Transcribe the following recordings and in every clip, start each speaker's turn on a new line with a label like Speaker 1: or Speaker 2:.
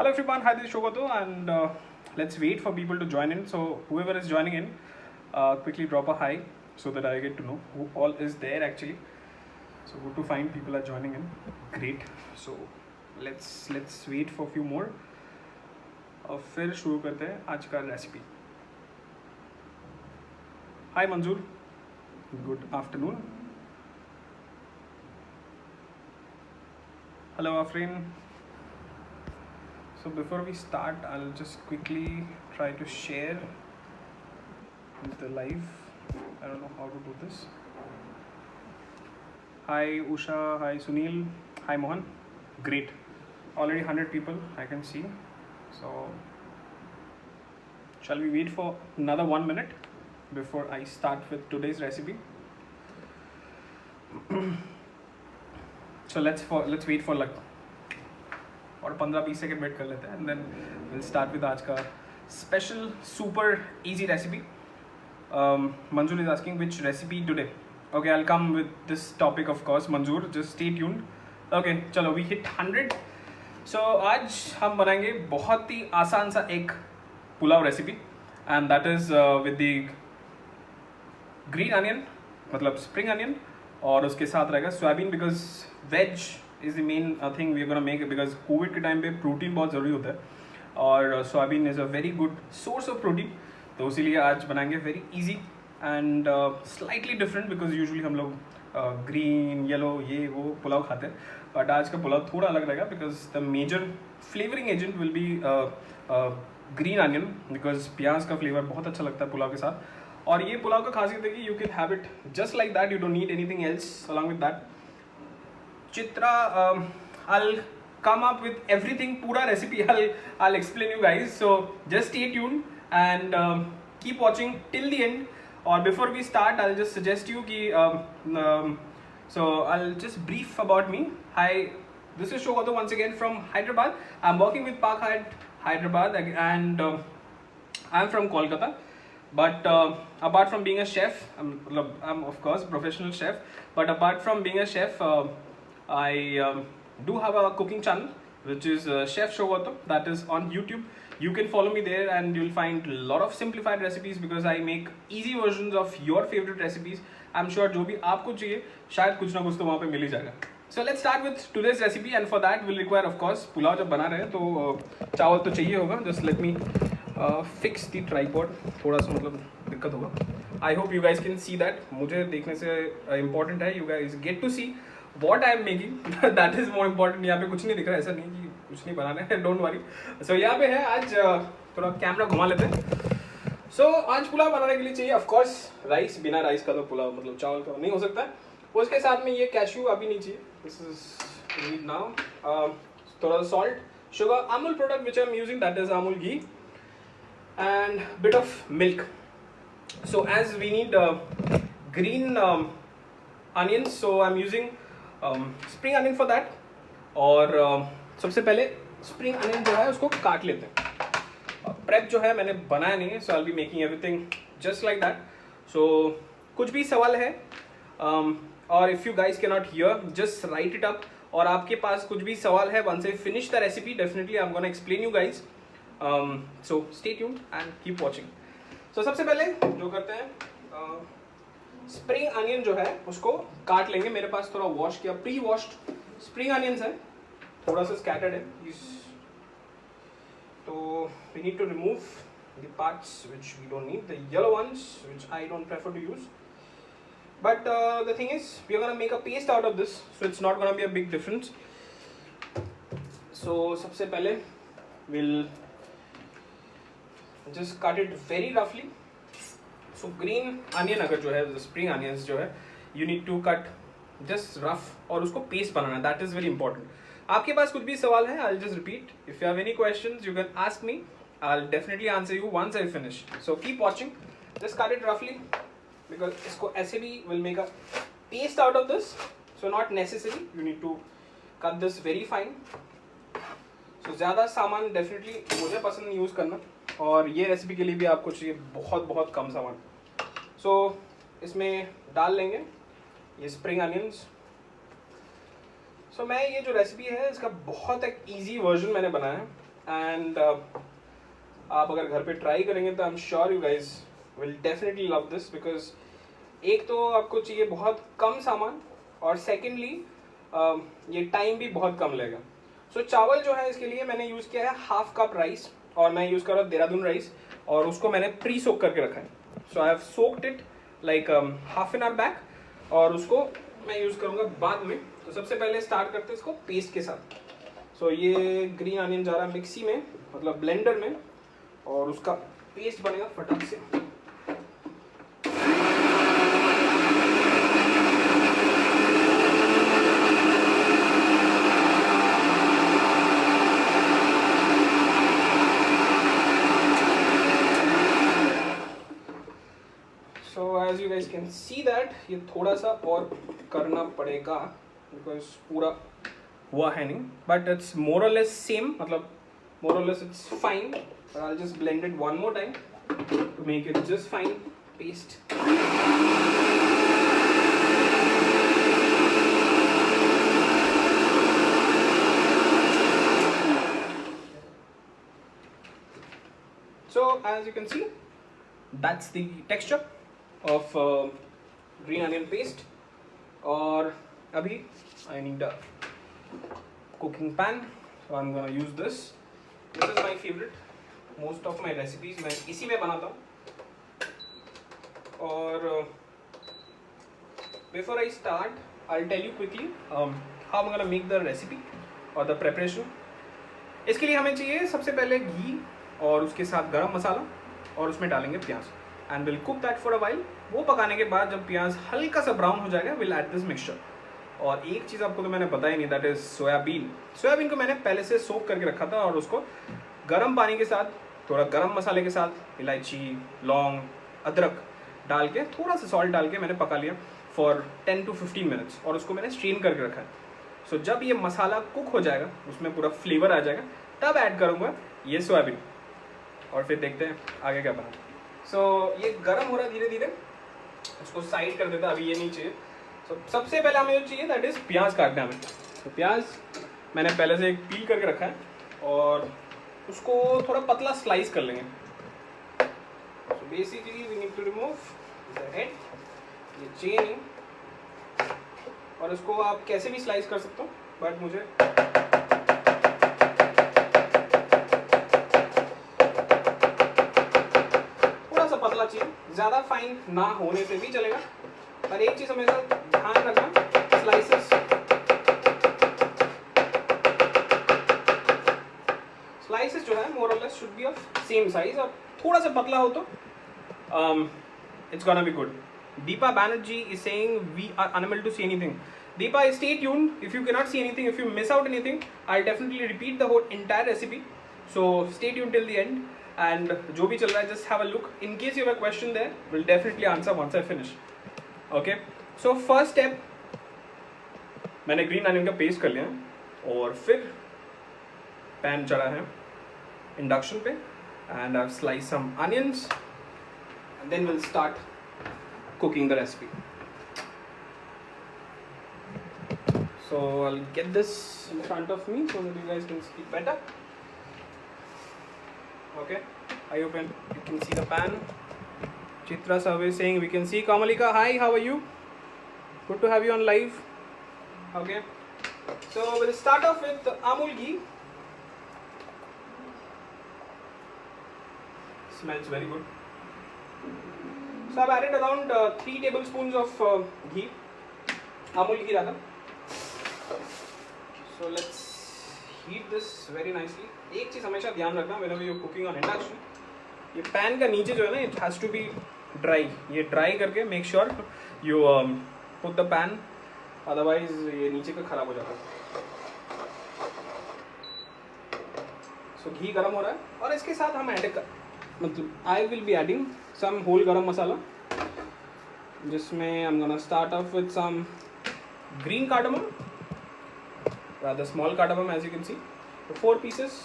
Speaker 1: Hello everyone, hi, this is Shogoto, and let's wait for people to join in. So whoever is joining in, quickly drop a hi so that I get to know who all is there actually. So good to find people are joining in. Great. So let's wait for a few more. और फिर शुरू करते हैं आज का recipe. Hi Manzoor, good afternoon. Hello Afrin. So before we start, I'll just quickly try to share the live. I don't know how to do this. Hi Usha, hi Sunil, hi Mohan. Great. Already 100 people I can see. So shall we wait for another 1 minute before I start with today's recipe? So let's wait for like और 15-20 second wait कर लेते हैं and then will start with आज का special super easy recipe. Manzoor is asking which recipe today. Okay, I will come with this topic of course. Manzoor just stay tuned. Okay, चलो we hit 100. So आज हम बनाएंगे बहुत ही आसान सा एक pulao recipe and that is with the green onion, मतलब स्प्रिंग अनियन, और उसके साथ रहेगा soybean because veg is the main thing we are gonna make, because covid के टाइम पे प्रोटीन बहुत ज़रूरी होता है और soybean is a very good source of protein. तो इसीलिए आज बनाएंगे very easy and slightly different, because usually हम लोग ग्रीन येलो ये वो पुलाव खाते हैं, बट आज का पुलाव थोड़ा अलग रहेगा because the major flavouring agent will be green onion, because प्याज का फ्लेवर बहुत अच्छा लगता है पुलाव के साथ. और ये पुलाव का खासियत है कि you can have it just like that, you don't need anything else along with that. Chitra, I'll come up with everything, pura recipe. I'll explain you guys. So just stay tuned and keep watching till the end. Or before we start, I'll just suggest you ki so I'll just brief about me. Hi, this is Shogoto once again from Hyderabad. I'm working with Park Hyatt Hyderabad and I'm from Kolkata. But apart from being a chef, I'm of course professional chef. But apart from being a chef, I do have a cooking channel which is Chef Shogoto, that is on YouTube. You can follow me there and you'll find a lot of simplified recipes because I make easy versions of your favorite recipes. I'm sure जो भी आपको चाहिए शायद कुछ ना कुछ तो वहाँ पे मिल ही जाएगा. So let's start with today's recipe and for that we'll require of course pulao जब बना रहे हैं तो चावल तो चाहिए होगा. Just let me fix the tripod. थोड़ा सा मतलब दिक्कत होगा. I hope you guys can see that. मुझे देखने से important है you guys get to see what I am making. That is more important. यहाँ पे कुछ नहीं दिख रहा है, ऐसा नहीं कि कुछ नहीं बनाना है, डोंट वरी. सो यहाँ पे है आज थोड़ा कैमरा घुमा लेते हैं. सो आज पुलाव बनाने के लिए चाहिए ऑफ कोर्स राइस. बिना राइस का तो पुलाव मतलब चावल का नहीं हो सकता है. उसके साथ में ये कैश्यू अभी नहीं चाहिए. This is need now. थोड़ा सा salt, sugar, Amul product which I am using that is Amul ghee and bit of milk. So as we need green onions, so I'm using spring onion for that. और सबसे पहले spring onion जो है उसको काट लेते हैं. प्रेप जो है मैंने बनाया नहीं है, so I will be making everything just like that. So कुछ भी सवाल है और if you guys can not hear just write it up. और आपके पास कुछ भी सवाल है once I finish the recipe definitely I am gonna explain you guys. So stay tuned and keep watching. So सबसे पहले जो करते हैं स्प्रिंग अनियन जो है उसको काट लेंगे. मेरे पास थोड़ा वॉश किया प्री वॉश्ड स्प्रिंग अनियंस है, थोड़ा सा स्कैटर्ड है तो we need to remove the parts which we don't need, the yellow ones which I don't prefer to use. But the thing is we are gonna make a paste out of this, so it's not gonna be a big difference. So सबसे पहले will just cut it very रफली. So green onion अगर जो है spring onions जो है you need to cut just rough और उसको पेस्ट बनाना, दैट इज वेरी इंपॉर्टेंट. आपके पास कुछ भी सवाल है I will just repeat. If you have any questions you can ask me, I will definitely answer you once I finish. So keep watching. Just cut it रफली because इसको ऐसे भी will make a paste out of this, so not necessary you need to cut this very fine. So ज़्यादा सामान definitely मुझे पसंद use करना और ये रेसिपी के लिए भी आपको चाहिए बहुत बहुत कम सामान. सो इसमें डाल लेंगे ये स्प्रिंग अनियंस. सो मैं ये जो रेसिपी है इसका बहुत एक इजी वर्जन मैंने बनाया है. एंड आप अगर घर पे ट्राई करेंगे तो आई am sure you guys will definitely love this, because एक तो आपको चाहिए बहुत कम सामान, और सेकेंडली ये टाइम भी बहुत कम लेगा. सो चावल जो है इसके लिए मैंने यूज़ किया है हाफ कप राइस, और मैं यूज़ कर रहा हूँ देहरादून राइस, और उसको मैंने प्री सोक करके रखा है. So I have soaked it like half an hour back, और उसको मैं यूज़ करूँगा बाद में. तो सबसे पहले स्टार्ट करते हैं इसको पेस्ट के साथ. सो ये ग्रीन अनियन जा रहा है मिक्सी में, मतलब ब्लेंडर में, और उसका पेस्ट बनेगा फटाक से. So as you guys can see that ये थोड़ा सा और करना पड़ेगा, बिकॉज पूरा हुआ है नहीं, बट इट्स मोर और लेस सेम, मतलब मोर और less it's fine. But I will just blend it one more time to make it just fine paste. So as you can see, that's the texture of green onion paste. और अभी I need a cooking pan, so I'm gonna use this. This is my favorite. Most of my recipes मैं इसी में बनाता हूँ. और before I start, I'll tell you quickly how I'm gonna make the recipe or the preparation. इसके लिए हमें चाहिए सबसे पहले घी, और उसके साथ गरम मसाला, और उसमें डालेंगे प्याज, and will cook that for a while. वो पकाने के बाद जब प्याज हल्का सा ब्राउन हो जाएगा, विल ऐड दिस मिक्सचर. और एक चीज़ आपको तो मैंने बताई नहीं, दैट इज सोयाबीन. सोयाबीन को मैंने पहले से सोक करके रखा था, और उसको गरम पानी के साथ, थोड़ा गरम मसाले के साथ, इलायची, लौंग, अदरक डाल के, थोड़ा सा सॉल्ट डाल के मैंने पका लिया फॉर 10 to 15 मिनट्स, और उसको मैंने स्ट्रीम करके रखा है. सो जब ये मसाला कुक हो जाएगा, उसमें पूरा फ्लेवर आ जाएगा, तब ऐड करूँगा ये सोयाबीन, और फिर देखते हैं आगे क्या बना. सो ये गर्म हो रहा है धीरे धीरे, उसको साइड कर देता है, अभी ये नहीं चाहिए. सो सबसे पहले हमें जो चाहिए दैट इज़ प्याज काटना है हमें. तो प्याज मैंने पहले से पील करके रखा है, और उसको थोड़ा पतला स्लाइस कर लेंगे. So basically we need to remove the head, ये चेन, और उसको आप कैसे भी स्लाइस कर सकते हो, बट मुझे पतला चाहिए. ज़्यादा फाइन ना होने से भी चलेगा, पर एक चीज़ हमेशा ध्यान रखना, स्लाइसेस जो है मोर और less should be of same size, और थोड़ा सा पतला हो तो it's gonna be good. Deepa Banerjee is saying we are unable to see anything. Deepa, stay tuned. If you can not see anything, if you miss out anything, I will definitely repeat the whole entire recipe. So stay tuned till the end. And जो भी चल रहा है, just have a look. In case you have a question there, we'll definitely answer once I finish. Okay. So first step, मैंने green onion का paste कर लिया है, और फिर पैन चढ़ा है इंडक्शन पे, and I've sliced some onions, and then we'll start cooking the recipe. So I'll get this in front of me so that you guys can see better. Okay, I hope you can see the pan. Chitra Survey saying we can see. Kamalika, hi, how are you? Good to have you on live. Okay, so we'll start off with Amul ghee. Smells very good. So I've added around 3 tablespoons of ghee, Amul ghee rather. So let's heat this very nicely. एक चीज़ हमेशा ध्यान रखना whenever you're cooking on induction, ये pan का नीचे जो है ना, it has to be dry. ये ड्राई करके make sure you put the pan, otherwise ये नीचे का खराब हो जाता है. So घी गरम हो रहा है, और इसके साथ हम ऐड कर, मतलब I will be adding some whole गरम मसाला, जिसमें I'm gonna start off with some green cardamom, rather small cardamom as you can see, 4 pieces.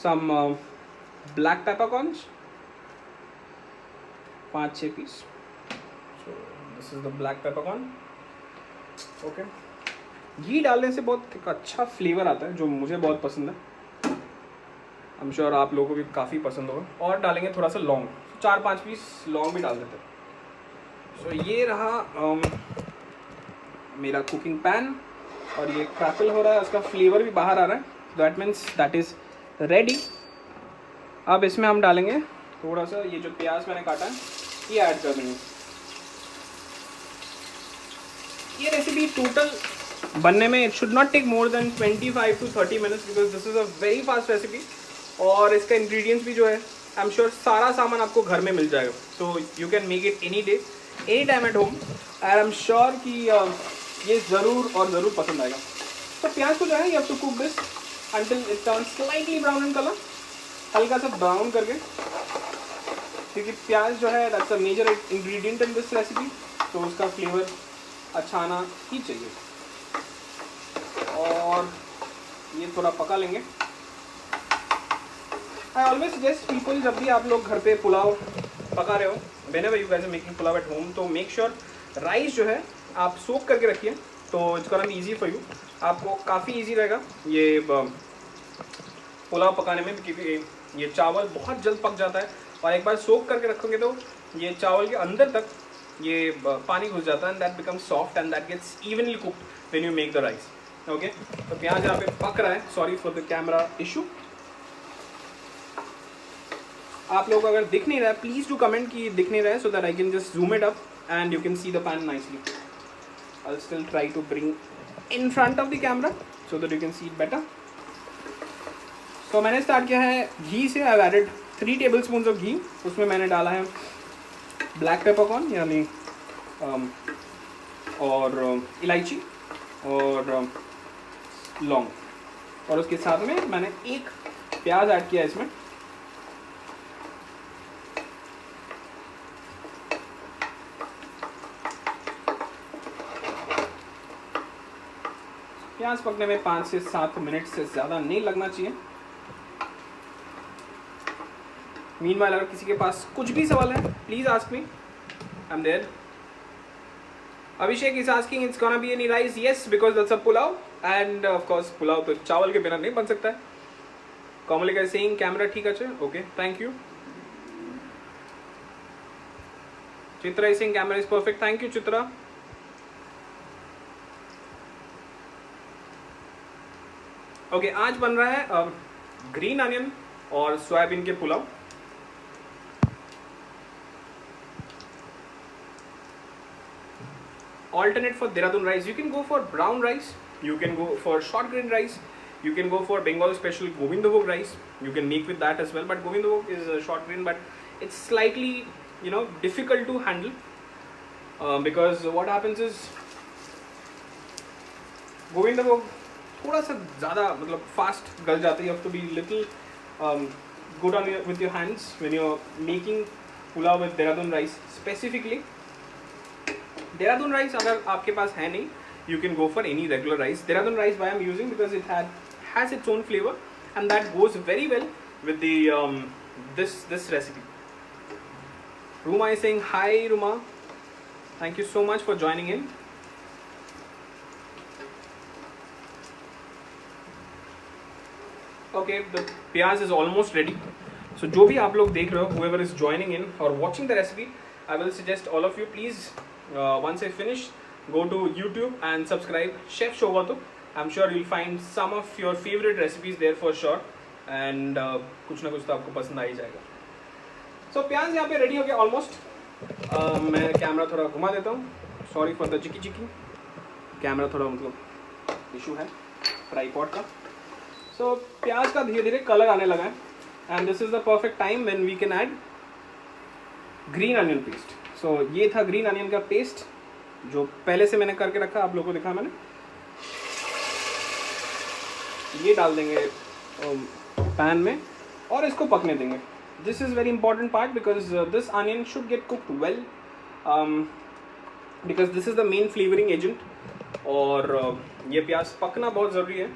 Speaker 1: Some black peppercorns, 5-6 piece. So this is the black peppercorn. Okay. घी डालने से बहुत एक अच्छा flavour आता है, जो मुझे बहुत पसंद है. आई एम श्योर आप लोगों को भी काफ़ी पसंद होगा। और डालेंगे थोड़ा सा लौंग, 4-5 पीस लौंग भी डाल देते हैं। सो ये रहा मेरा कुकिंग पैन, और ये क्रैकल हो रहा है, उसका फ्लेवर भी बाहर आ रहा है, that means that is ready. अब इसमें हम डालेंगे थोड़ा सा ये जो प्याज मैंने काटा है ये ऐड कर देंगे। ये रेसिपी टोटल बनने में it should not take more than 25 to 30 minutes, because this is a very fast recipe. और इसका इंग्रेडिएंट्स भी जो है आई एम श्योर सारा सामान आपको घर में मिल जाएगा, so you can make it any day any time at home. I am sure कि ये ज़रूर और ज़रूर पसंद आएगा। तो प्याज को जो है you have to cook this until it turn slightly brown in colour, हल्का सा ब्राउन करके, क्योंकि प्याज जो है that's a major ingredient in this recipe, तो उसका फ्लेवर अच्छा आना ही चाहिए। और ये थोड़ा पका लेंगे। आई ऑलवेज सजेस्ट पीपल, जब भी आप लोग घर पे पुलाव पका रहे हो, whenever you guys are making pulao at home, तो मेक श्योर राइस जो है आप सोक करके रखिए, तो it's gonna be easy for you. आपको काफ़ी इजी रहेगा ये पुलाव पकाने में, क्योंकि ये चावल बहुत जल्द पक जाता है, और एक बार सोक करके रखोगे तो ये चावल के अंदर तक ये पानी घुस जाता है, and that become soft and that gets evenly cooked when you make the rice. Okay, तो प्याज यहाँ पे पक रहा है, sorry for the camera issue. आप लोग अगर दिख नहीं रहा है प्लीज़ डू कमेंट कि दिख नहीं रहा है, so that I can just zoom it up and you can see the pan nicely. I still try to bring in front of the camera so that you can see it better. तो मैंने start किया है घी से। I added 3 tablespoon of ghee. उसमें मैंने डाला है ब्लैक पेपरकॉर्न यानी और इलायची और लौंग, और उसके साथ में मैंने एक प्याज ऐड किया इसमें। प्याज पकने में 5 से 7 मिनट से ज़्यादा नहीं लगना चाहिए। मीनवाइल अगर किसी के पास कुछ भी सवाल है please ask me, I am there. Abhishek is asking it's gonna be any rice? Yes, because that's a pulao, and of course pulao तो चावल के बिना नहीं बन सकता है। Kamalika is saying camera ठीक है, okay, thank you। Chitra is saying camera is perfect, thank you Chitra। Okay, आज बन रहा है ग्रीन अनियन और सोयाबीन के pulao. Alternate for Dehradun rice, you can go for brown rice, you can go for short grain rice, you can go for Bengal special Govindavog rice, you can make with that as well, but Govindavog is a short grain, but it's slightly, you know, difficult to handle because what happens is Govindavog थोड़ा सा ज़्यादा मतलब fast गल जाता है। You have to be little good on with your hands when you're making pulao with Dehradun rice specifically। Dehradun rice अगर आपके पास है नहीं, you can go for any regular rice। Dehradun rice why I'm using because it has its own flavor and that goes very well with the this recipe। Ruma is saying hi Ruma, thank you so much for joining in। Okay, the प्याज is almost ready। So जो भी आप लोग देख रहे हो, whoever is joining in or watching the recipe, I will suggest all of you please once I finish go to YouTube and subscribe Chef Shogato। I'm sure you'll find some of your favorite recipes there for sure, and कुछ ना कुछ तो आपको पसंद आ ही जाएगा। So प्याज यहाँ पे रेडी हो गया ऑलमोस्ट। मैं कैमरा थोड़ा घुमा देता हूँ, sorry for the cheeky camera थोड़ा मतलब इशू है ट्राईपॉड का। So प्याज का धीरे धीरे कलर आने लगा है, and this is the perfect time when we can add green onion paste। So ये था ग्रीन अनियन का पेस्ट जो पहले से मैंने करके रखा, आप लोगों को दिखा मैंने। ये डाल देंगे पैन में और इसको पकने देंगे। This is very important part because this onion should get cooked well because this is the main flavouring agent, और ये प्याज पकना बहुत ज़रूरी है।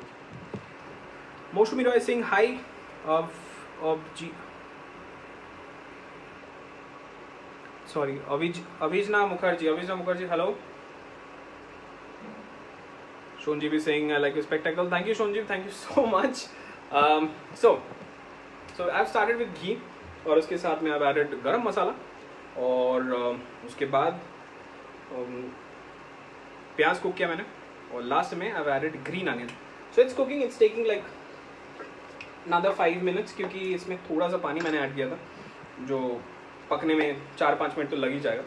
Speaker 1: मोशमी रॉय सिंह हाई ऑफ जी sorry Avijna Mukherjee, hello। Shonji is saying I like your spectacle, thank you Shonji, thank you so much। So so I have started with ghee, और उसके साथ में आई हैव एडेड गरम मसाला, और उसके बाद प्याज कुक किया मैंने, और लास्ट में I have added green onion. So it's cooking, it's taking like another 5 minutes, क्योंकि इसमें थोड़ा सा पानी मैंने ऐड किया था जो पकने में 4-5 मिनट तो लग ही जाएगा.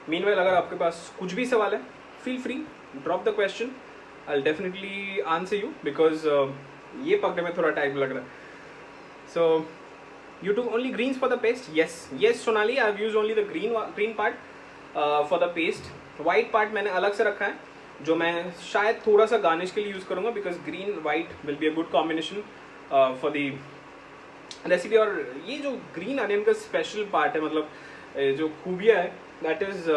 Speaker 1: मीनवाइल अगर आपके पास कुछ भी सवाल है, feel free, drop the question, I will definitely answer you, because ये पकने में थोड़ा टाइम लग रहा है. सो you took only greens for the paste? Yes Sonali, I have used only the green part for the paste. White part मैंने अलग से रखा है, जो मैं शायद थोड़ा सा गार्निश के लिए यूज़ करूँगा, because green white will be a good combination for the recipe. और ये जो ग्रीन अनियन का स्पेशल पार्ट है, मतलब जो खूबिया है, that is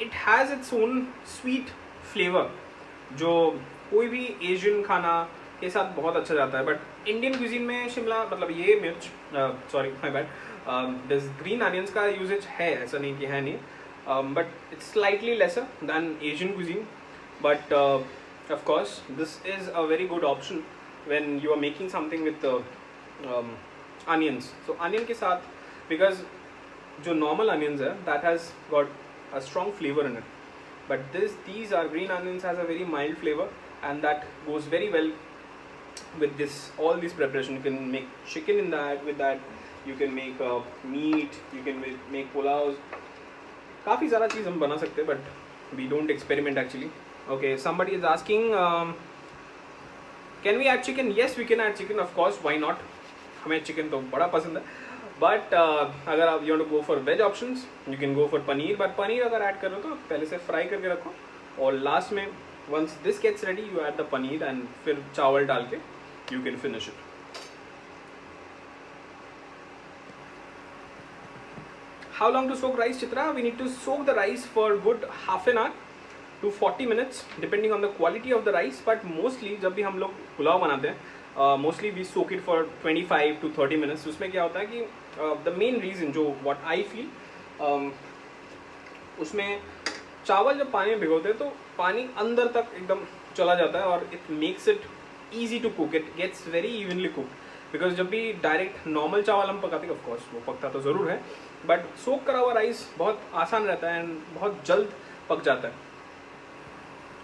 Speaker 1: it has its own sweet flavour, जो कोई भी एशियन खाना के साथ बहुत अच्छा जाता है. बट इंडियन क्यूजीन में शिमला, मतलब ये मिर्च, sorry my bad, this green onions का यूजेज है, ऐसा नहीं कि है नहीं, but it's slightly lesser than Asian cuisine. But of course this is a very good option when you are making something with onions. So onion के साथ, because जो normal onions है, that has got a strong flavor in it, but these are green onions has a very mild flavor, and that goes very well with this, all this preparation. You can make chicken in that, with that you can make meat, you can make pulaus, काफ़ी सारा चीज़ हम बना सकते हैं, but we don't experiment actually. Okay, somebody is asking can we add chicken? Yes, we can add chicken, of course, why not. हमें chicken तो बड़ा पसंद है, बट अगर आप you want to go for veg options, you can go for paneer. But paneer अगर add करो तो पहले से फ्राई करके रखो, और लास्ट में once this gets ready you add the paneer, and फिर चावल डाल के you can finish it. How long to soak rice, Chitra? We need to soak the rice for good half an hour to 40 minutes depending on the quality of the rice. But mostly जब भी हम लोग पुलाव बनाते हैं, mostly we soak it for 25 to 30 minutes. उसमें क्या होता है कि the main reason जो what I feel, उसमें चावल जब पानी में भिगोते हैं तो पानी अंदर तक एकदम चला जाता है, और it makes it easy to cook. It gets very evenly cooked. Because जब भी डायरेक्ट नॉर्मल चावल हम पकाते हैं, ऑफकोर्स वो पकता तो ज़रूर है, बट सोक करा हुआ राइस बहुत आसान रहता है एंड बहुत जल्द पक जाता है.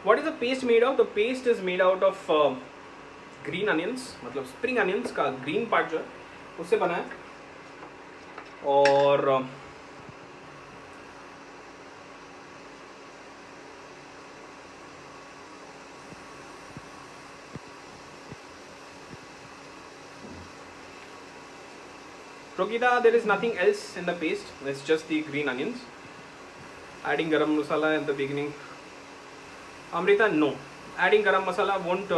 Speaker 1: What is the paste made of? The paste is made out of green onions, मतलब स्प्रिंग अनियंस का ग्रीन पार्ट जो है उससे बना है. और Rokita, there is nothing else in the paste, it's just the green onions. Adding garam masala at the beginning. Amrita, no. Adding garam masala won't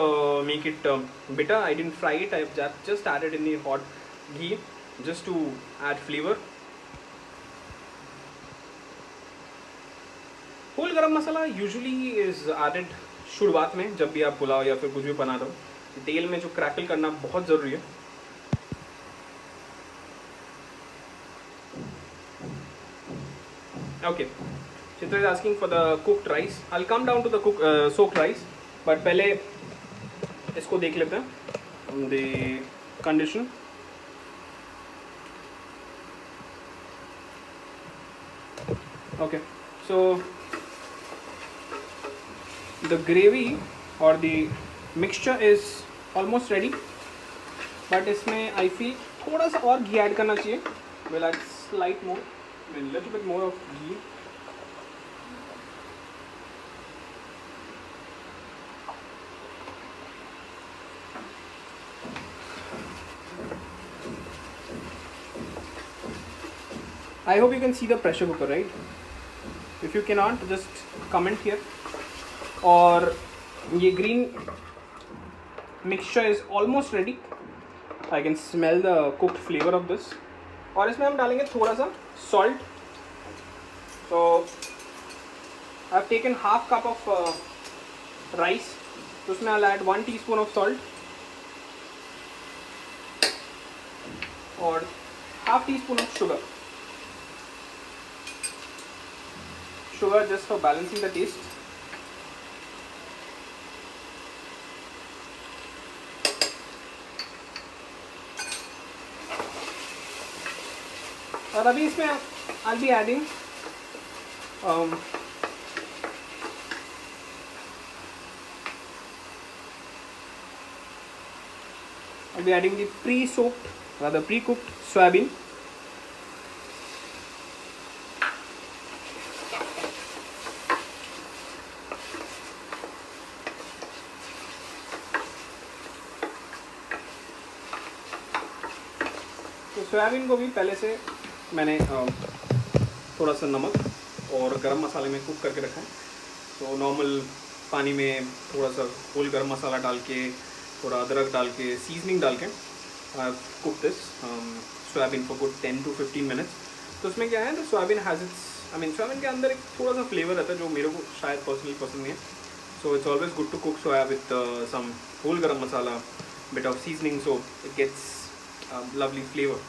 Speaker 1: make it bitter. I didn't fry it, I've just added in the hot ghee just to add flavor. Whole garam masala usually is added शुरुआत में, जब भी आप पुलाव या फिर कुछ भी बना रहे हो, तेल में जो क्रैकल करना बहुत ज़रूरी है. Okay, Chitra is asking for the cooked rice. I'll come down to the soaked rice, but पहले इसको देख लेते हैं the condition. Okay, so the gravy or the mixture is almost ready, but इसमें I feel थोड़ा सा और घी add करना चाहिए. We'll add slight more, a little bit more of ghee. I hope you can see the pressure cooker, right? If you cannot, just comment here. और ये green mixture is almost ready. I can smell the cooked flavor of this. और इसमें हम डालेंगे थोड़ा सा salt. So I've taken half cup of rice. तो उसमें I'll add 1 teaspoon of salt और half teaspoon of sugar. Sugar just for balancing the taste. और अभी इसमें I'll be adding the pre-cooked soybean. तो सोयाबीन को भी पहले से मैंने थोड़ा सा नमक और गरम मसाले में कुक करके रखा है. तो नॉर्मल पानी में थोड़ा सा होल गरम मसाला डाल के, थोड़ा अदरक डाल के, सीजनिंग डाल के cook this soybean for good 10 to 15 minutes. तो उसमें क्या है, तो सोयाबीन हैज़ इट्स सोयाबीन के अंदर एक थोड़ा सा फ्लेवर रहता है जो मेरे को शायद पर्सनली पसंद नहीं है. So it's always good to cook soya with some whole garam masala, bit of seasoning, so it gets lovely flavour.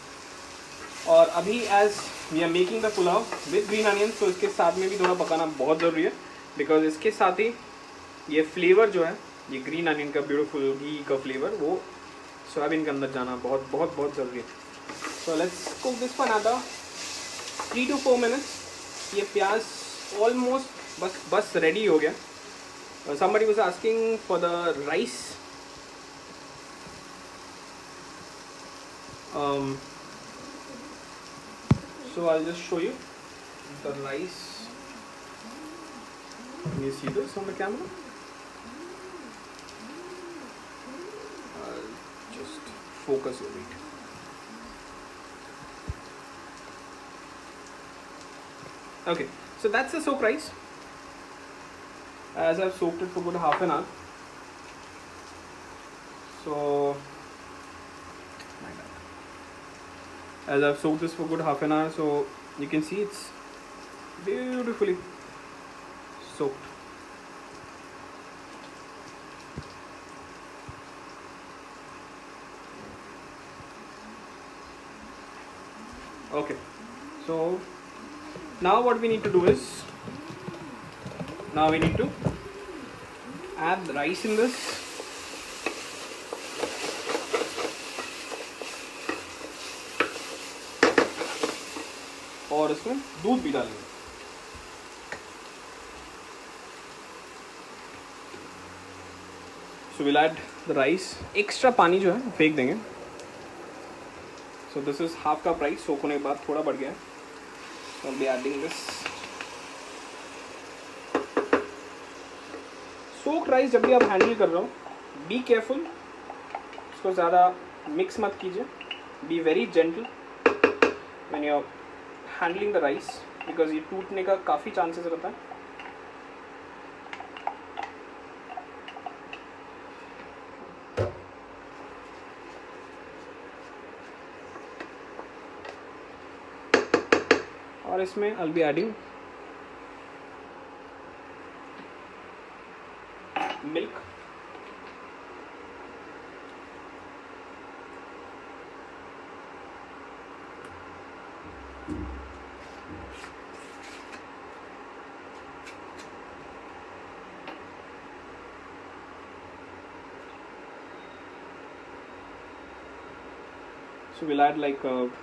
Speaker 1: और अभी as we are making the pulao with green onions, तो इसके साथ में भी थोड़ा पकाना बहुत ज़रूरी है, बिकॉज इसके साथ ही ये फ्लेवर जो है, ये ग्रीन अनियन का ब्यूटीफुल घी का फ्लेवर, वो सोयाबीन के अंदर जाना बहुत बहुत बहुत ज़रूरी है. So let's cook this for another 3 to 4 minutes. ये प्याज ऑलमोस्ट बस रेडी हो गया. somebody was asking for the rice. So I'll just show you the rice. Can you see this on the camera? I'll just focus on it. Okay, so that's the soak rice. As I've soaked it for good half an hour. So as I've soaked this for good half an hour, so you can see it's beautifully soaked. Okay, so now what we need to do is, now we need to add the rice in this. और इसमें दूध भी डालेंगे. So we'll add the rice. Extra पानी जो है फेंक देंगे. So this is half cup rice. सोख होने के बाद थोड़ा बढ़ गया है. So I'll be adding this. Soaked rice जब भी आप हैंडल कर रहे हो, बी केयरफुल, इसको ज़्यादा मिक्स मत कीजिए. Be very gentle when you are handling the rice, because ये टूटने का काफ़ी चांसेस रहता है. और इसमें I'll be adding milk. So we'll add like almost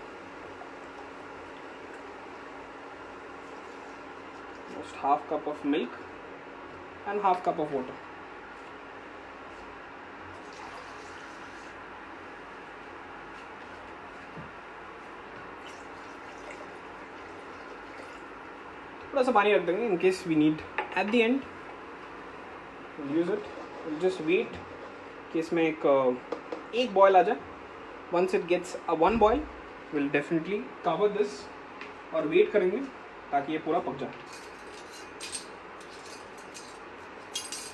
Speaker 1: half cup of milk and half cup of water. थोड़ा सा पानी रख देंगे in case we need at the end. We'll use it. We'll just wait कि इसमें एक boil आ जाए. Once it gets a one boil, we'll definitely cover this और wait करेंगे ताकि ये पूरा पक जाए.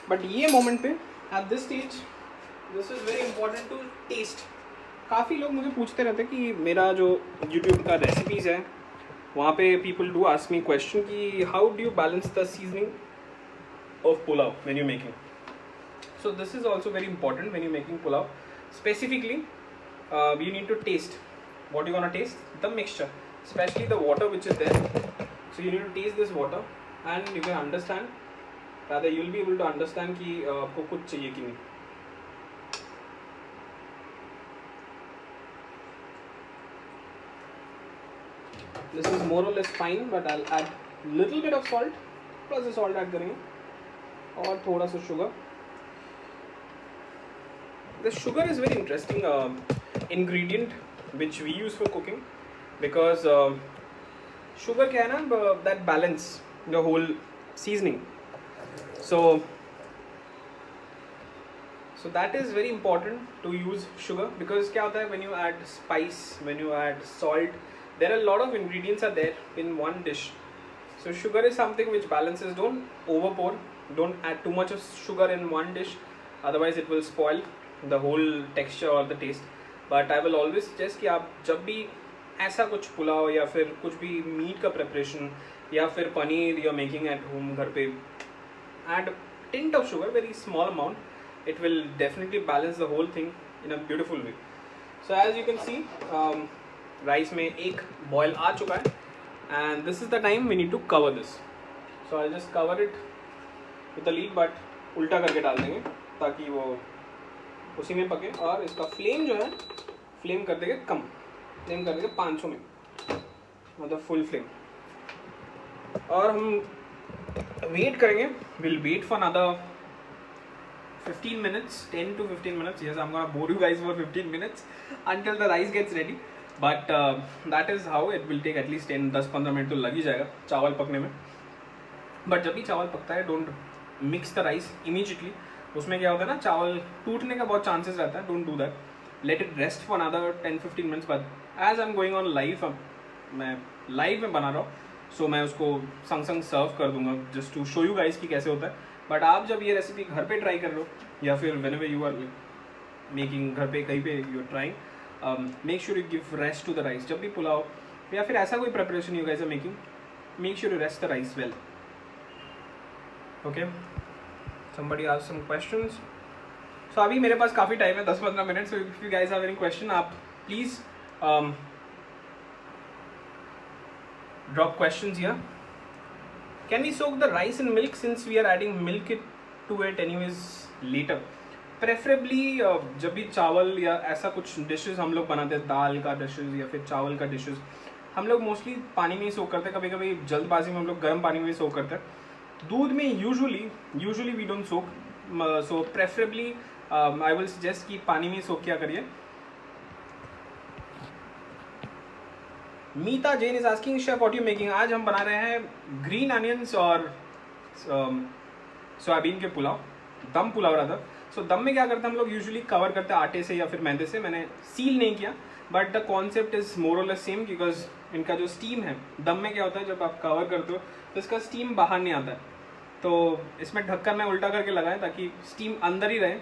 Speaker 1: But ये moment पे at this stage, this is very important to taste. काफ़ी लोग मुझे पूछते रहते हैं कि मेरा जो YouTube का रेसिपीज़ है वहाँ पे people do ask me question कि how do you balance the seasoning of pulao when you're making. So this is also very important when you're making pulao. Specifically, you need to taste. What you gonna taste? The mixture, especially the water which is there. So you need to taste this water and you can understand. Rather, you'll be able to understand कि आपको कुछ चाहिए कि नहीं. This is more और less fine, but I add little bit of salt, थोड़ा सा salt add करेंगे और थोड़ा सा sugar. The sugar is very interesting ingredient which we use for cooking, because sugar क्या है ना, that balance the whole seasoning. So that is very important to use sugar, because क्या होता है, when you add spice, when you add salt, there are a lot of ingredients are there in one dish. So sugar is something which balances. Don't overpour, don't add too much of sugar in one dish, otherwise it will spoil the whole texture or the taste. But I will always suggest कि आप जब भी ऐसा कुछ पुलाव या फिर कुछ भी मीट का प्रिपरेशन या फिर paneer you're making at home घर पे, add tint of sugar, very small amount. It will definitely balance the whole thing in a beautiful way. So as you can see, rice में एक boil आ चुका है, and this is the time we need to cover this. So I'll just cover it with the lid, but उल्टा करके डाल देंगे ताकि वो उसी में पके. और इसका फ्लेम जो है, फ्लेम कर देंगे कम, फ्लेम कर देंगे 500 में, मतलब फुल फ्लेम. और हम वेट करेंगे, will wait for another 15 minutes, 10 to 15 minutes. Yes, I'm gonna bore you guys for 15 minutes until the rice gets ready. But that is how it will take at least 10-15 minute तो लग ही जाएगा चावल पकने में. But जब भी चावल पकता है, don't mix the rice immediately. उसमें क्या होता है ना, चावल टूटने का बहुत चांसेस रहता है. Don't do that, let it rest for another 10-15 minutes. बाद as I am going on live, मैं लाइव में बना रहा हूँ, सो मैं उसको संग संग सर्व कर दूंगा, just to show you guys कि कैसे होता है. बट आप जब ये रेसिपी घर पे ट्राई कर रहे हो, या फिर व्हेनेवर यू आर मेकिंग, घर पे कहीं पे you are trying, make sure you give rest to the rice. जब भी पुलाव या फिर ऐसा कोई preparation you guys are making, make sure you rest the rice well. Okay, somebody ask some questions. So अभी मेरे पास काफ़ी टाइम है, 10-15 minute. So if you guys have any question, आप please drop questions here. Can we soak the rice in milk, since we are adding milk to it anyways later? Preferably जब भी चावल या ऐसा कुछ डिशेस हम लोग बनाते हैं, दाल का डिशेस या फिर चावल का डिशेस, हम लोग मोस्टली पानी में ही सोक करते हैं. कभी कभी जल्दबाजी में हम लोग गर्म पानी में ही सोक करते हैं. दूध में usually we don't soak. So preferably I will suggest कि पानी में ही सोक किया करिए. Meeta Jain is asking, chef what you making? आज हम बना रहे हैं ग्रीन अनियंस और सोयाबीन के पुलाव, दम पुलाव रहा था. सो दम में क्या करते हैं हम लोग, यूजुअली कवर करते हैं आटे से या फिर मैदे से. मैंने सील नहीं किया, but the concept is more और लेस सेम, बिकॉज इनका जो स्टीम है, दम में क्या होता है, जब आप कवर करते हो तो इसका स्टीम बाहर नहीं आता है. तो इसमें ढक्कन में उल्टा करके लगाएं ताकि स्टीम अंदर ही रहे,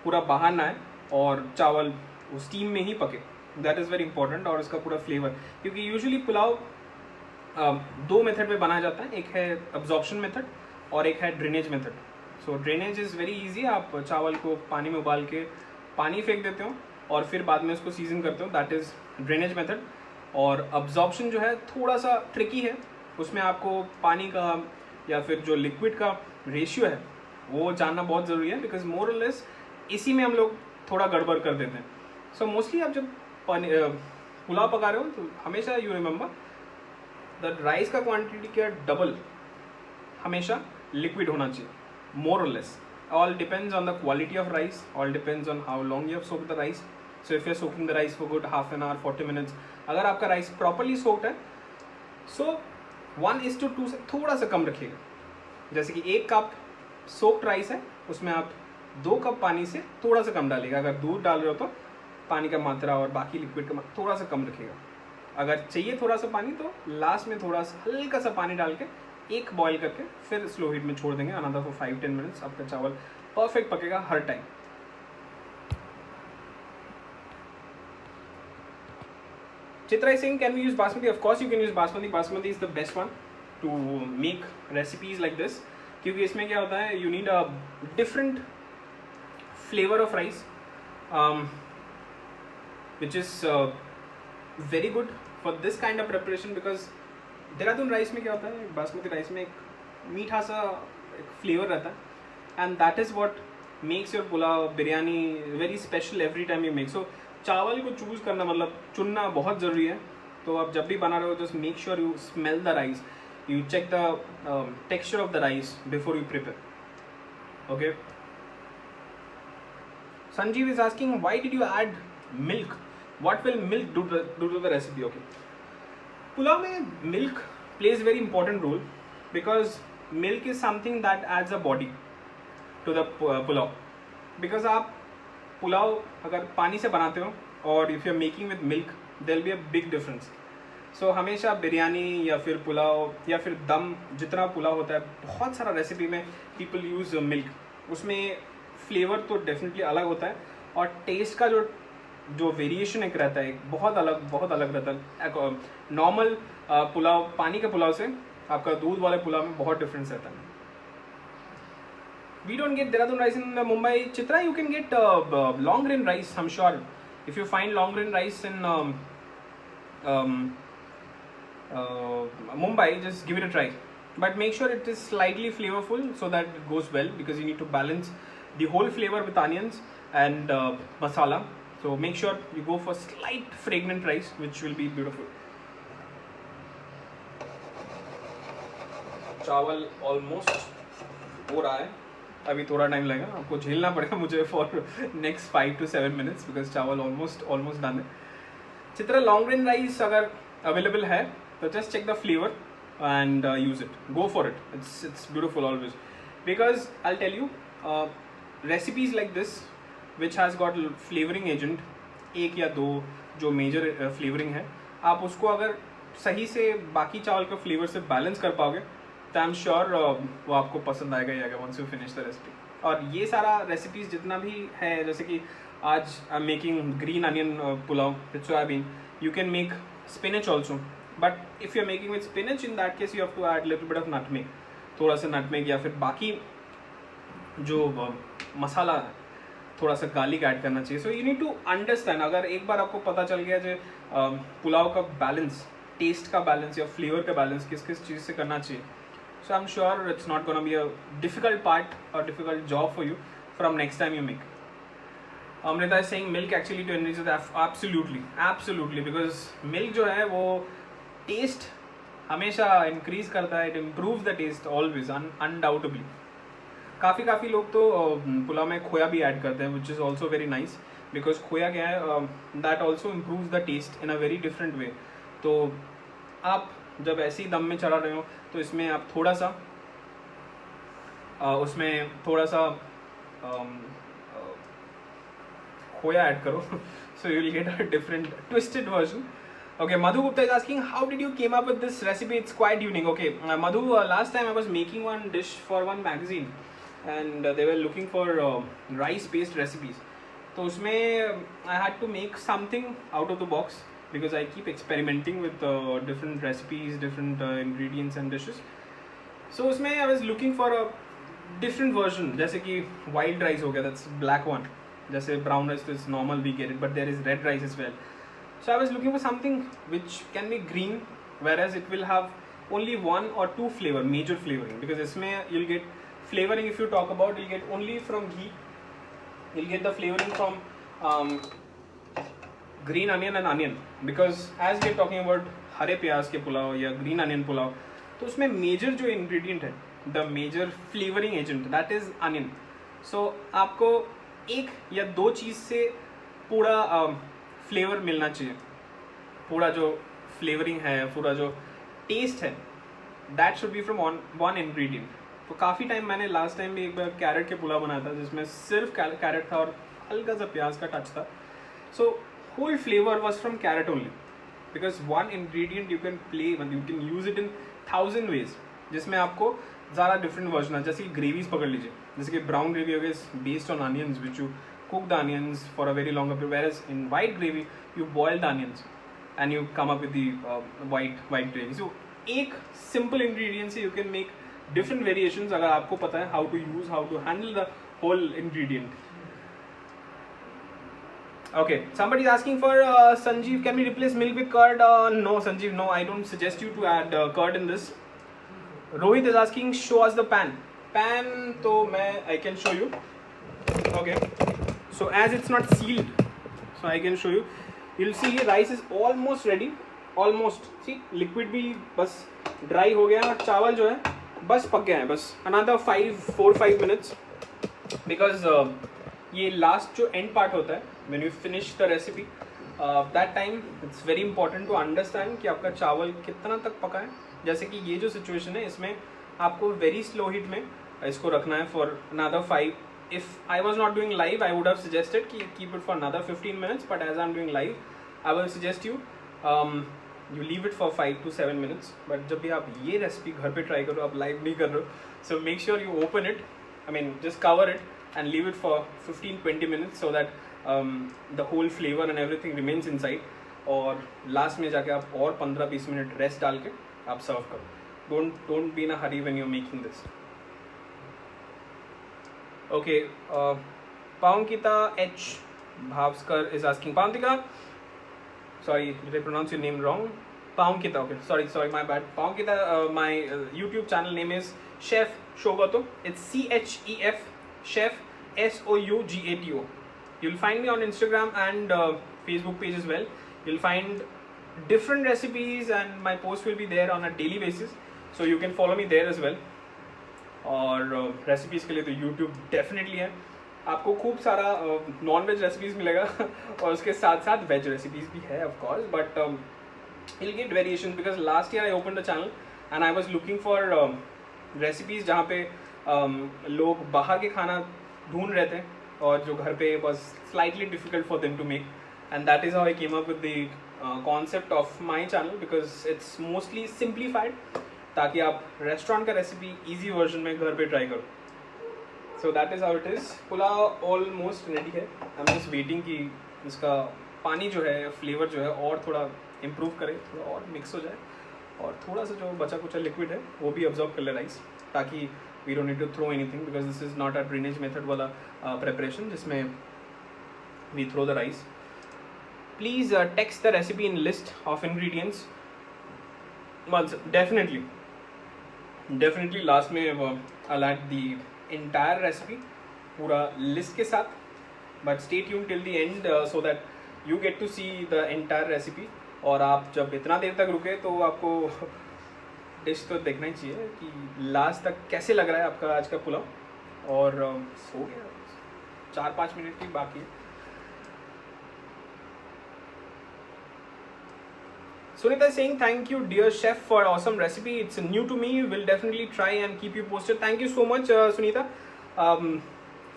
Speaker 1: पूरा बाहर ना आए, और चावल वो स्टीम में ही पके. That is very important. और इसका पूरा फ्लेवर, क्योंकि यूजुअली पुलाव 2 मेथड में बनाया जाता है. एक है अब्जॉर्प्शन मेथड और एक है drainage method. So drainage is very easy. आप चावल को पानी में उबाल के पानी फेंक देते हो और फिर बाद में उसको सीजन करते हो, दैट इज़ ड्रेनेज मेथड. और अब्जॉर्प्शन जो है थोड़ा सा ट्रिकी है, उसमें आपको पानी का या फिर जो लिक्विड का रेशियो है वो जानना बहुत ज़रूरी है, बिकॉज मोर और लेस इसी में हम लोग थोड़ा गड़बड़ कर देते हैं. सो मोस्टली आप जब पुलाव पका रहे हो तो हमेशा यू रिमेंबर द राइस का क्वांटिटी का डबल हमेशा लिक्विड होना चाहिए, मोर और less. All depends on the quality of rice, all depends on how long you have soaked the rice. So if you are soaking the rice for good half an hour, 40 minutes, अगर आपका rice properly soaked है, सो 1:2 से थोड़ा सा कम रखिएगा. जैसे कि 1 cup soaked rice है, उसमें आप 2 कप पानी से थोड़ा सा कम डालिएगा. अगर दूध डाल रहे हो तो पानी का मात्रा और बाकी लिक्विड का मात्रा थोड़ा सा कम रखिएगा. अगर चाहिए थोड़ा सा पानी तो लास्ट में थोड़ा सा हल्का सा पानी डाल के एक बॉईल करके फिर स्लो हीट में छोड़ देंगे अनदर फॉर 5-10 मिनट्स. आपका चावल परफेक्ट पकेगा हर time. Chitra is saying, can we use basmati? Of course you can use basmati. Basmati is the best one to make recipes like this, क्योंकि इसमें क्या होता है, you need a different flavor of rice, which is very good for this kind of preparation, because Dehradun rice में क्या होता है, basmati rice में एक मीठा सा एक फ्लेवर रहता है, and that is what makes your pulao, biryani very special every time you make. So चावल को चूज़ करना, मतलब चुनना बहुत ज़रूरी है. तो आप जब भी बना रहे हो just make sure you smell the rice, you check the texture of the rice before you prepare. Okay. Sanjeev is asking, why did you add milk? What will milk do to the recipe? Okay. Pulao mein milk plays a very important role because milk is something that adds a body to the pulao. Because आप पुलाव अगर पानी से बनाते हो और if you are making with milk, there will be a big difference. So हमेशा बिरयानी या फिर पुलाव या फिर दम जितना पुलाव होता है, बहुत सारा रेसिपी में people use milk. उसमें फ्लेवर तो डेफिनेटली अलग होता है और टेस्ट का जो वेरिएशन एक रहता है बहुत अलग रहता है. नॉर्मल पुलाव पानी के पुलाव से आपका दूध वाले पुलाव में बहुत डिफरेंस रहता है. We don't get Dehradun rice in Mumbai. Chitra, you can get long grain rice. I am sure if you find long grain rice in Mumbai, just give it a try. But make sure it is slightly flavorful so that it goes well, because you need to balance the whole flavor with onions and masala. So make sure you go for slight fragrant rice, which will be beautiful. चावल almost हो रहा है, अभी थोड़ा time लगेगा, आपको झेलना पड़ेगा मुझे for next 5 to 7 minutes because चावल almost done है. चित्रा, long grain rice अगर available है तो just check the flavor and use it. Go for it. It's beautiful always, because I'll tell you, recipes like this which has got flavoring agent, एक या दो जो major flavouring है, आप उसको अगर सही से बाकी चावल के फ्लेवर से बैलेंस कर पाओगे तो आई एम श्योर वो आपको पसंद आएगा ही आएगा once you finish the recipe. और ये सारा रेसिपीज जितना भी है, जैसे कि आज I am making green onion pulao with soybean. You can make spinach also, but if you are making with spinach, in that case you have to add little bit of nutmeg, थोड़ा सा nutmeg या फिर बाकी जो मसाला है थोड़ा सा garlic add करना चाहिए. So you need to understand. अगर एक बार आपको पता चल गया जो पुलाव का बैलेंस, टेस्ट का बैलेंस या फ्लेवर का बैलेंस किस किस चीज़ से करना चाहिए, so I am sure it's not gonna be a difficult part और difficult job for you from next time you make. Amrita is saying milk actually to enrich. Absolutely because milk जो है वो टेस्ट हमेशा इंक्रीज करता है. It improve the taste always undoubtedly. काफ़ी लोग तो पुलाव में खोया भी ऐड करते हैं, which is also very nice, because खोया क्या है, that also improves the taste in a very different way. तो आप जब ऐसे ही दम में चढ़ा रहे हो तो इसमें आप थोड़ा सा खोया ऐड करो, so you'll get a different twisted version. Okay, Madhu Gupta is asking, how did you came up with this recipe? It's quite unique. Okay, Madhu, last time I was making one dish for one magazine and they were looking for rice based recipes. So usme I had to make something out of the box because I keep experimenting with different recipes, different ingredients and dishes. So usme I was looking for a different version, जैसे कि wild rice हो गया, that's black one. जैसे brown rice is normal, we get it, but there is red rice as well. So I was looking for something which can be green, whereas it will have only one or two flavor, major flavoring, because इसमें you'll get flavoring, if you talk about, you'll get only from ghee, you'll get the flavoring from green onion and onion, because as we are talking about हरे प्याज के पुलाव या green onion pulao, तो उसमें major जो ingredient है, the major flavoring agent, that is onion. So आपको एक या दो चीज़ से पूरा फ्लेवर मिलना चाहिए, पूरा जो फ्लेवरिंग है, पूरा जो टेस्ट है, that should be from one ingredient. तो काफ़ी टाइम मैंने लास्ट टाइम भी एक बार कैरेट के पुलाव बनाया था जिसमें सिर्फ कैरेट था और हल्का सा प्याज का टच था. So whole flavour was from carrot only, because one ingredient you can play, you can use it in 1000 ways, जिसमें आपको ज़्यादा डिफरेंट वर्जन है. जैसे ग्रेवीज पकड़ लीजिए, जैसे कि ब्राउन ग्रेवी हो गई based on onions which you cook the onions for a very long period, whereas in white gravy you boil the onions and you come up with the white gravy. So एक simple ingredient से you can make different variations अगर आपको पता है how to use, how to handle the whole ingredient. Okay, somebody is asking for Sanjeev, can we replace milk with curd? No Sanjeev, no, I don't suggest you to add curd in this. Rohit is asking, show us the pan. तो मैं I can show you. Okay, so as it's not sealed, so I can show you. You'll see rice is almost ready. Almost see liquid भी बस dry हो गया और चावल जो है बस पक गया है, बस अनदर 4-5 मिनट्स, बिकॉज ये लास्ट जो एंड पार्ट होता है when you finish the recipe, that time it's very important to understand कि आपका चावल कितना तक पका है. जैसे कि ये जो सिचुएशन है इसमें आपको वेरी स्लो हीट में इसको रखना है for another 5. If I was not doing live, I would have suggested keep it for another 15 minutes. But as I'm doing live, I will suggest you you leave it for 5 to 7 minutes. But जब भी आप ये recipe घर पे try करो, आप live नहीं कर रहे हो, so make sure you open it. I mean, just cover it and leave it for 15-20 minutes so that the whole flavor and everything remains inside. और लास्ट में जाके आप और 15-20 मिनट रेस्ट डाल के आप सर्व करो. Don't be in a hurry when you're making this. Okay, Paunkita H. Bhavskar is asking. Paunkita, sorry, did I pronounce your name wrong? Paunkita, okay, sorry, my bad. Paunkita, my YouTube channel name is Chef Shogato. It's CHEF, Chef SOUGATO. You'll find me on Instagram and Facebook page as well. You'll find different recipes and my post will be there on a daily basis. So you can follow me there as well. और recipes के लिए तो YouTube definitely है. आपको खूब सारा non veg recipes मिलेगा और उसके साथ साथ वेज रेसिपीज़ भी है of course, but will get variation because last year I open the channel and I was looking for recipes जहाँ पे लोग बाहर के खाना ढूंढ रहे थे और जो घर पे was slightly difficult for them to make, and that is how I came up with the concept of my channel because it's mostly simplified, ताकि आप रेस्टोरेंट का रेसिपी इजी वर्जन में घर पे ट्राई करो. So that is how it is. Pulao almost ready है. I am just waiting कि इसका पानी जो है, फ्लेवर जो है और थोड़ा इम्प्रूव करे, थोड़ा और मिक्स हो जाए और थोड़ा सा जो बचा कुचा लिक्विड है वो भी ऑब्जॉर्व कर ले राइस, ताकि we don't need to throw anything because this is not a drainage method वाला प्रेपरेशन जिसमें we throw the rice. Please text the recipe in list of ingredients. Definitely last में I'll add the entire recipe पूरा list के साथ, but stay tune till the end so that you get to see the entire recipe. और आप जब इतना देर तक रुके तो आपको डिश तो देखना ही चाहिए कि लास्ट तक कैसे लग रहा है आपका आज का पुलाव. और हो गया, 4-5 मिनट की बाकी है. Sunita is saying thank you dear chef for awesome recipe. It's new to me. Will definitely try and keep you posted. Thank you so much Sunita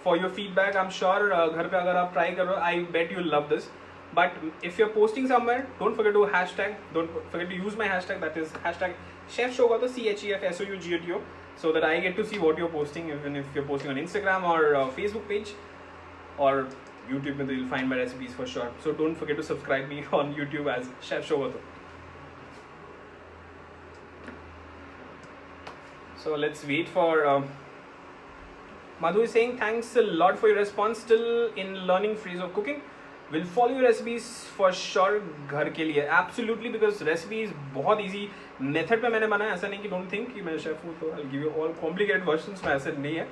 Speaker 1: for your feedback. I'm sure घर पे अगर आप try कर रहे हो, I bet you'll love this. But if you're posting somewhere, don't forget to hashtag. Don't forget to use my hashtag. That is hashtag Chef Shogato, CHEF SOUGATO, so that I get to see what you're posting. Even if you're posting on Instagram or Facebook page or YouTube, you'll find my recipes for sure. So don't forget to subscribe me on YouTube as Chef Shogato. So let's wait for Madhu is saying thanks a lot for your response. Still in learning phase of cooking. Will follow your recipes for sure घर के लिए. Absolutely, because recipes बहुत easy method पे मैंने बनाया. ऐसा नहीं कि don't think कि मैं chef हूँ तो I'll give you all complicated versions में, ऐसा नहीं है.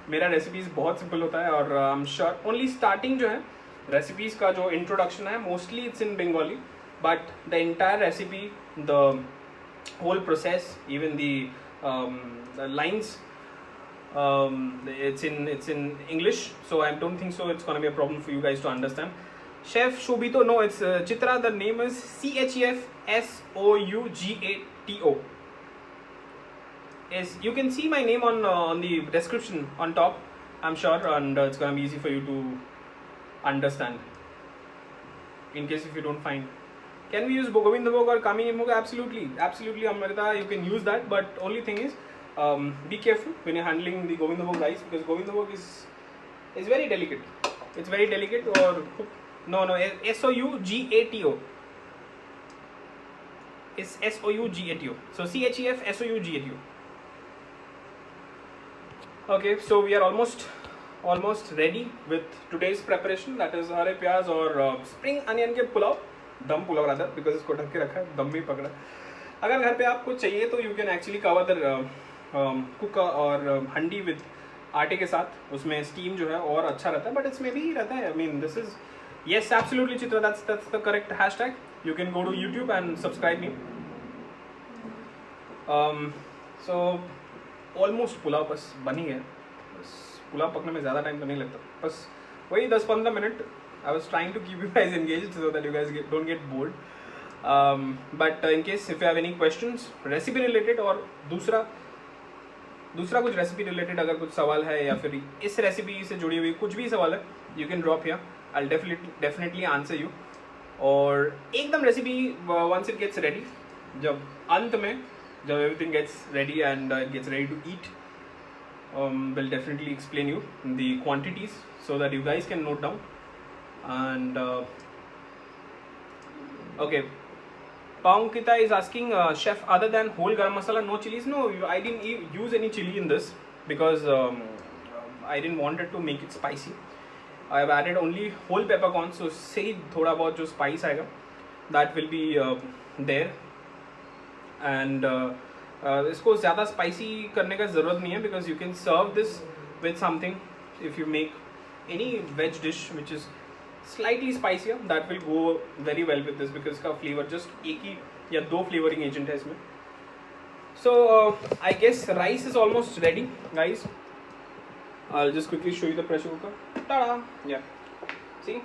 Speaker 1: मेरा recipes बहुत simple होता है और I'm sure only starting जो है recipes का जो introduction है mostly it's in Bengali, but the entire recipe, the whole process, even the lines, it's in English, so I don't think so it's gonna be a problem for you guys to understand. Chef Shobito, no, it's Chitra. The name is CHEF SOUGATO. Is you can see my name on the description on top, I'm sure, and it's gonna be easy for you to understand. In case if you don't find, can we use Govindabhog or Kami Nimog? Absolutely Amrita, you can use that, but only thing is be careful when you're handling the Govindabhog rice, because Govindabhog is very delicate. It's very delicate. Or no, SOUGATO. It's SOUGATO. So CHEF SOUGATO. Okay, so we are almost ready with today's preparation. That is हरे प्याज और spring onion के पुलाव, दम pulao rather, because इसको ढक के रखा है, दम भी पकड़ा. अगर घर पे आपको चाहिए तो you can actually cover the cooker और हंडी विद आटे के साथ. उसमें स्टीम जो है और अच्छा रहता है, बट इसमें भी रहता है. I mean, this is yes, absolutely Chitra, that's the correct hashtag. you can go to YouTube and subscribe me. So almost pulao बस बन ही है. बस पुलाव पकने में ज़्यादा टाइम तो नहीं लगता, बस वही 10-15 minute. I was trying to keep you guys engaged so that you guys don't get bored. But in case if you have any questions recipe related और दूसरा कुछ रेसिपी रिलेटेड अगर कुछ सवाल है या फिर इस रेसिपी से जुड़ी हुई कुछ भी सवाल है, you can drop here. I will definitely answer you. और एकदम recipe once it gets ready, जब अंत में जब everything gets ready and gets ready to eat, will definitely explain you the quantities so that you guys can note down. And okay, Pankita is asking, chef, other than whole garam masala, no chilies? No, I didn't use any chili in this because I didn't want it to make it spicy. I have added only whole peppercorns, so से ही थोड़ा बहुत जो spice आएगा that will be there. And इसको ज़्यादा spicy करने का ज़रूरत नहीं है because you can serve this with something. If you make any veg dish which is slightly spicier, that will go very well with this because इसका flavor just एक ही या दो flavoring agent है इसमें. So I guess rice is almost ready, guys. I'll just quickly show you the pressure cooker. Ta-da! Yeah. See,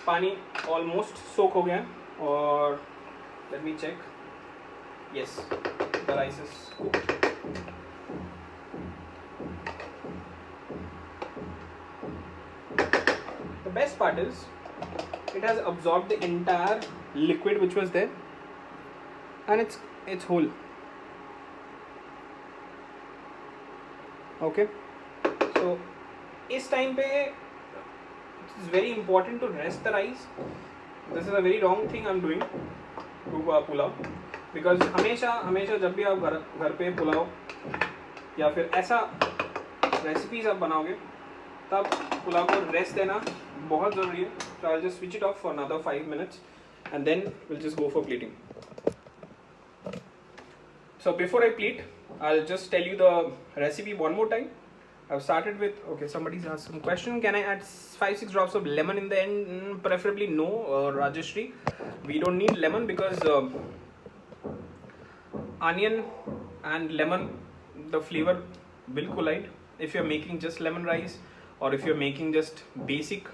Speaker 1: पानी almost soak हो गया है और let me check. Yes, the rice is cooked. The best part is it has absorbed the entire liquid which was there and it's whole. Okay, so इस time पे it is very important to rest the rice. This is a very wrong thing I'm doing to pulao. Because हमेशा जब भी आप घर पे पुलाव या फिर ऐसा रेसिपीज आप बनाओगे तब पुलाव को रेस्ट देना बहुत ज़रूरी है. So I'll just switch it off for another 5 minutes and then we'll just go for plating. So before I plate, I'll just tell you the recipe one more time. I've started with, okay, somebody's asked some question. Can I add 5-6 drops of lemon in the end? Preferably no, Rajeshri. We don't need lemon because onion and lemon, the flavor will collide. If you're making just lemon rice or if you're making just basic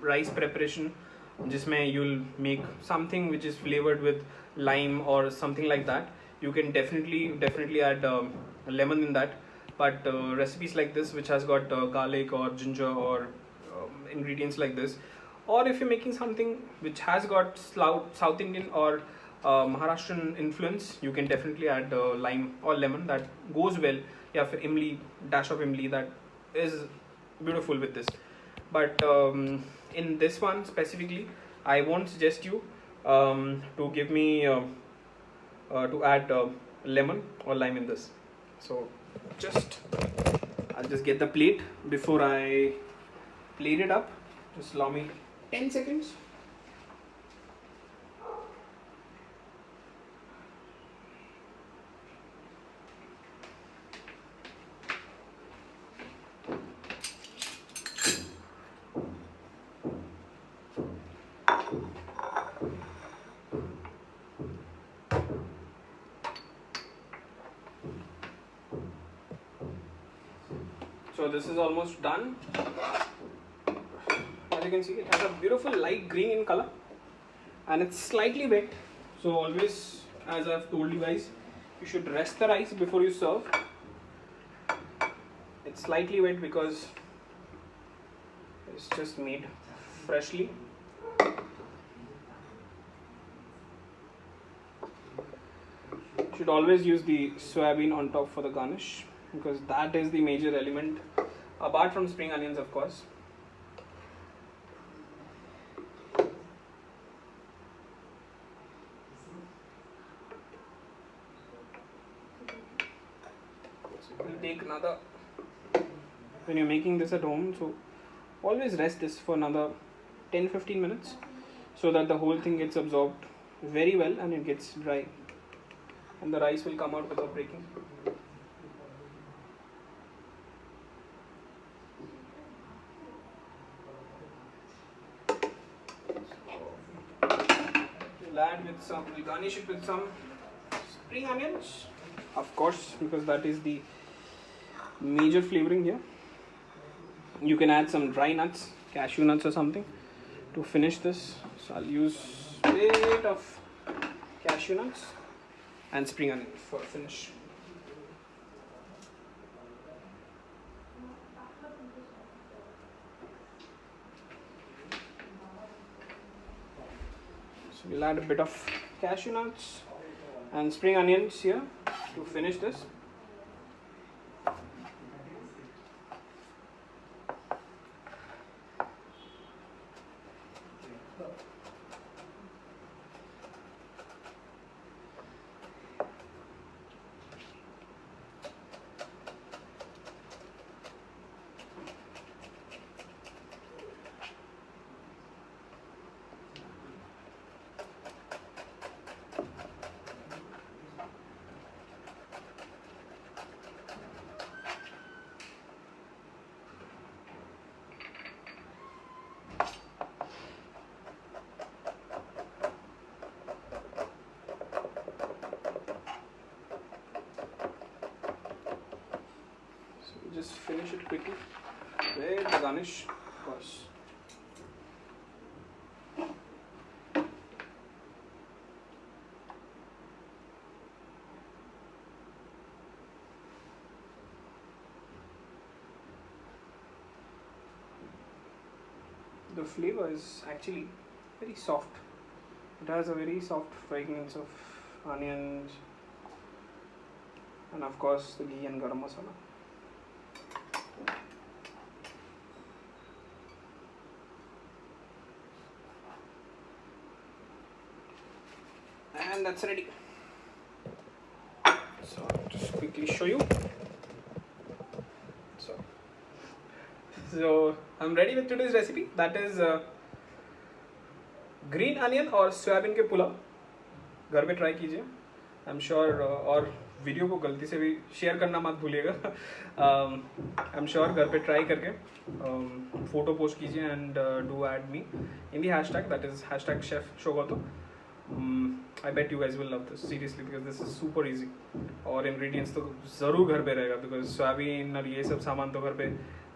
Speaker 1: rice preparation जिसमें you'll make something which is flavored with lime or something like that, you can definitely add lemon in that. But recipes like this which has got garlic or ginger or ingredients like this, or if you're making something which has got South Indian or Maharashtrian influence, you can definitely add lime or lemon. That goes well. या फिर इमली, dash of imli, that is beautiful with this. But in this one specifically, I won't suggest you to give me to add lemon or lime in this. So I'll just get the plate. Before I plate it up, just allow me 10 seconds. So this is almost done. As you can see, it has a beautiful light green in color and it's slightly wet. So always, as I've told you guys, you should rest the rice before you serve. It's slightly wet because it's just made freshly. You should always use the soybean on top for the garnish, because that is the major element, apart from spring onions, of course. So it will take another, when you're making this at home, so always rest this for another 10-15 minutes so that the whole thing gets absorbed very well and it gets dry, and the rice will come out without breaking. we'll garnish it with some spring onions, of course, because that is the major flavoring here. You can add some dry nuts, cashew nuts or something to finish this. So I'll use a bit of cashew nuts and spring onion for finish. So we'll add a bit of cashew nuts and spring onions here to finish this. Just finish it quickly with the garnish, of course. The flavor is actually very soft. It has a very soft fragrance of onions and of course the ghee and garam masala. And that's ready. So I'll just quickly show you. So I'm ready with today's recipe. That is green onion और soybean के पुलाव. घर पे try कीजिए. I'm sure और video को गलती से भी शेयर करना मत भूलिएगा. I'm sure घर पे ट्राई करके फोटो पोस्ट कीजिए and do add me in the hashtag, that is hashtag Chef Shogato. I bet you guys will love this seriously because this is super easy. और ingredients तो ज़रूर घर पे रहेगा because सोयाबीन और ये सब सामान तो घर पे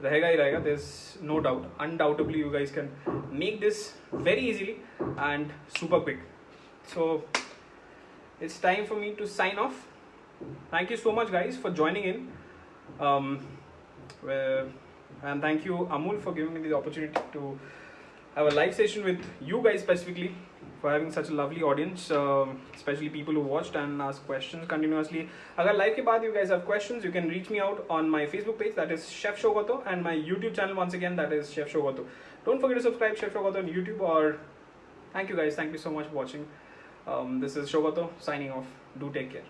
Speaker 1: रहेगा ही रहेगा. There's no doubt. Undoubtedly you guys can make this very easily and super quick. So it's time for me to sign off. Thank you so much guys for joining in. And thank you Amul for giving me the opportunity to have a live session with you guys, specifically for having such a lovely audience, especially people who watched and asked questions continuously. Agar live ke baad you guys have questions, you can reach me out on my Facebook page, that is Chef Shogato, and my YouTube channel once again, that is Chef Shogato. Don't forget to subscribe Chef Shogato on YouTube. Or thank you guys, thank you so much for watching. This is Shogato signing off. Do take care.